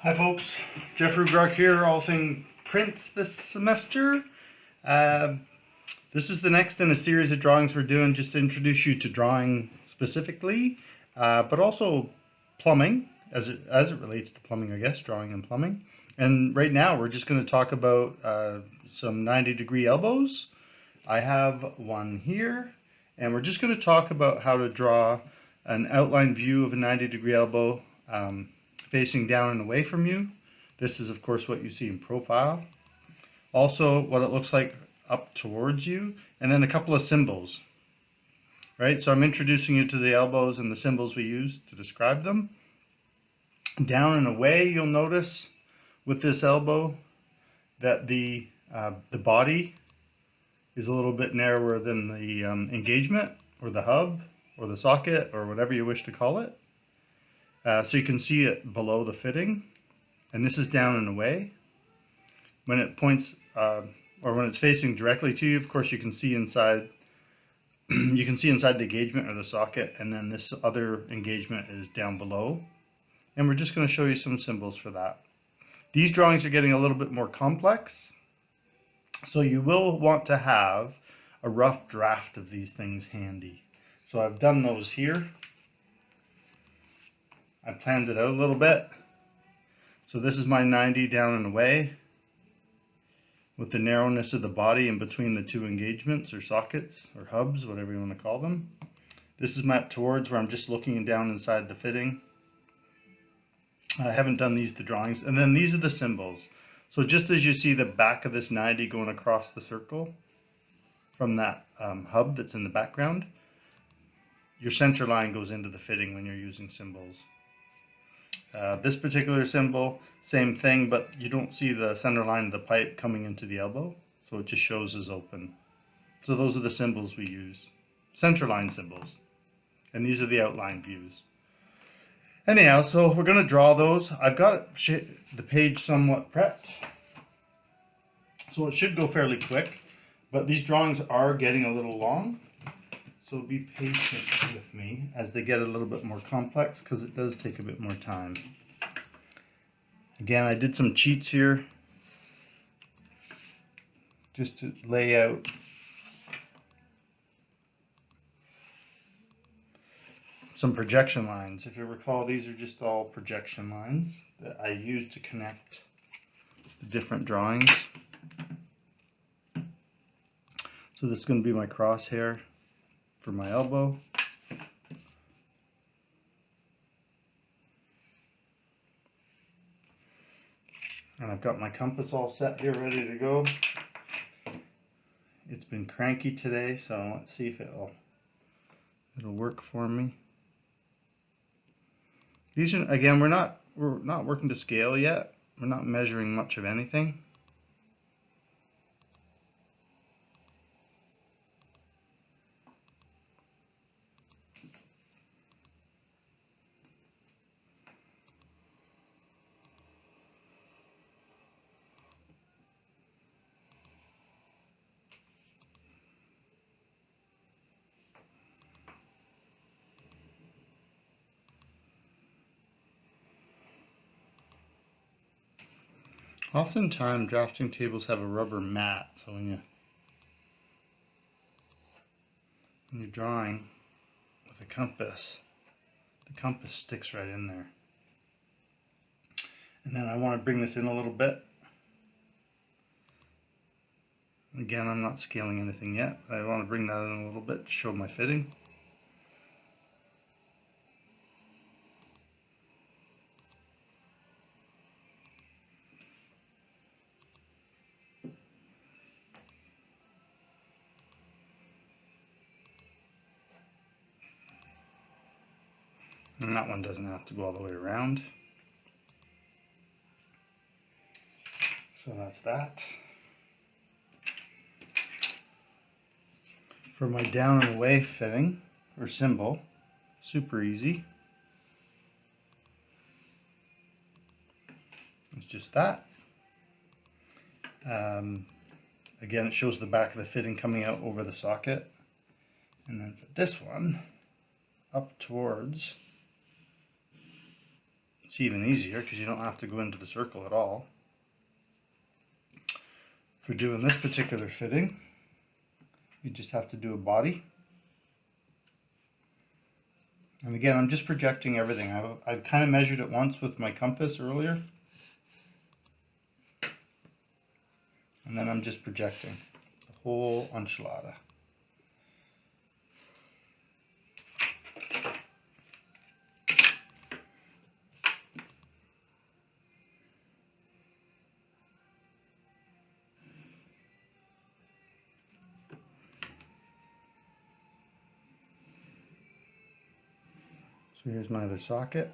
Hi folks, Jeff Rugrog here, all thing prints this semester. This is the next in a series of drawings we're doing just to introduce you to drawing specifically, but also plumbing, as it relates to plumbing, I guess, drawing and plumbing. And right now we're just going to talk about some 90-degree elbows. I have one here, and we're just going to talk about how to draw an outline view of a 90-degree elbow facing down and away from you. This is of course what you see in profile. Also what it looks like up towards you, and then a couple of symbols. Right, so I'm introducing you to the elbows and the symbols we use to describe them. Down and away, you'll notice with this elbow that the body is a little bit narrower than the engagement or the hub or the socket or whatever you wish to call it. So you can see it below the fitting, and this is down and away. When it points, or when it's facing directly to you, of course you can see inside. You can see inside the engagement or the socket, and then this other engagement is down below. And we're just going to show you some symbols for that. These drawings are getting a little bit more complex, so you will want to have a rough draft of these things handy. So I've done those here. I planned it out a little bit. So this is my 90 down and away with the narrowness of the body in between the two engagements or sockets or hubs, whatever you want to call them. This is my up towards, where I'm just looking down inside the fitting. I haven't done these, the drawings. And then these are the symbols. So just as you see the back of this 90 going across the circle from that hub that's in the background, your center line goes into the fitting when you're using symbols. This particular symbol, same thing, but you don't see the center line of the pipe coming into the elbow, so it just shows as open. So those are the symbols we use, center line symbols, and these are the outline views. Anyhow, so we're going to draw those. I've got the page somewhat prepped, so it should go fairly quick, but these drawings are getting a little long. So be patient with me as they get a little bit more complex, because it does take a bit more time. Again, I did some cheats here just to lay out some projection lines. If you recall, these are just all projection lines that I use to connect the different drawings. So this is going to be my crosshair for my elbow. And I've got my compass all set here, ready to go. It's been cranky today, so let's see if it'll work for me. These are, again, we're not working to scale yet. We're not measuring much of anything. Oftentimes drafting tables have a rubber mat, so when you're drawing with a compass, the compass sticks right in there. And then I want to bring this in a little bit. Again, I'm not scaling anything yet. I want to bring that in a little bit to show my fitting. And that one doesn't have to go all the way around. So that's that. For my down and away fitting, or symbol, super easy. It's just that. Again, it shows the back of the fitting coming out over the socket. And then for this one, up towards It's even easier because you don't have to go into the circle at all. For doing this particular fitting, you just have to do a body. And again, I'm just projecting everything. I've kind of measured it once with my compass earlier. And then I'm just projecting the whole enchilada. So here's my other socket.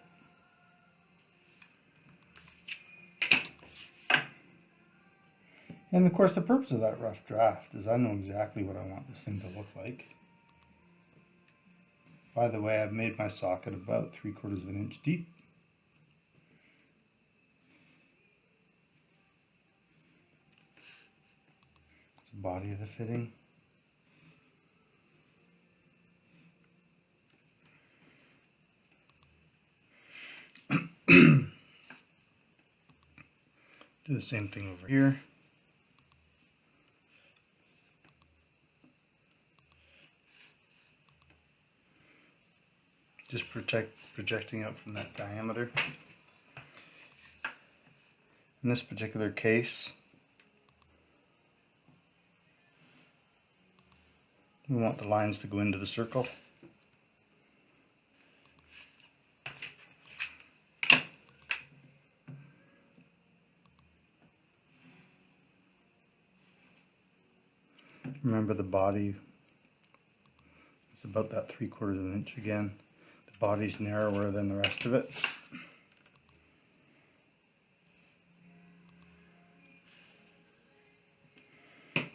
And of course the purpose of that rough draft is I know exactly what I want this thing to look like. By the way, I've made my socket about 3/4 of an inch deep. It's the body of the fitting. Do the same thing over here. Just projecting out from that diameter. In this particular case, we want the lines to go into the circle. Remember the body, it's about that 3/4 of an inch again. The body's narrower than the rest of it.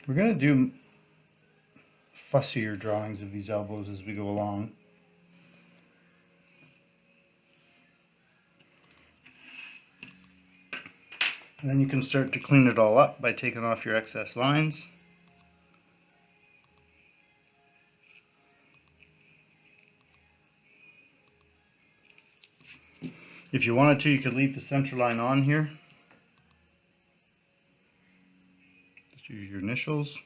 We're going to do fussier drawings of these elbows as we go along. And then you can start to clean it all up by taking off your excess lines. If you wanted to, you could leave the center line on here. Just use your initials.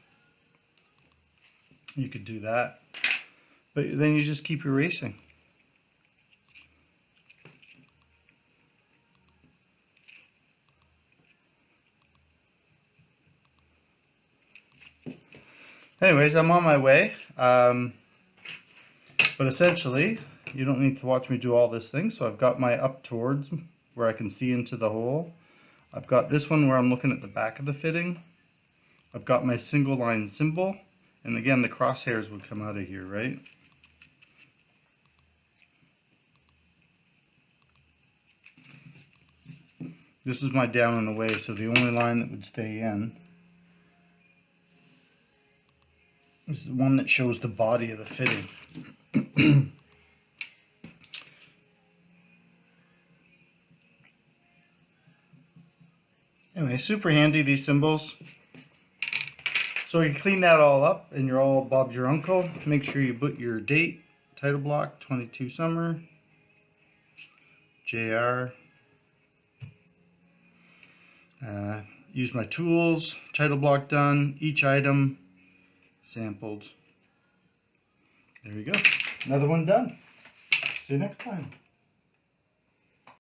You could do that. But then you just keep erasing. Anyways, I'm on my way. But essentially, you don't need to watch me do all this thing. So I've got my up towards where I can see into the hole. I've got this one where I'm looking at the back of the fitting. I've got my single line symbol. And again, the crosshairs would come out of here, right? This is my down and away, so the only line that would stay in is the one that shows the body of the fitting. Anyway, super handy, these symbols. So you clean that all up and you're all Bob's your uncle. Make sure you put your date, title block, 22 summer, JR. Use my tools, title block done, each item sampled. There you go. Another one done. See you next time.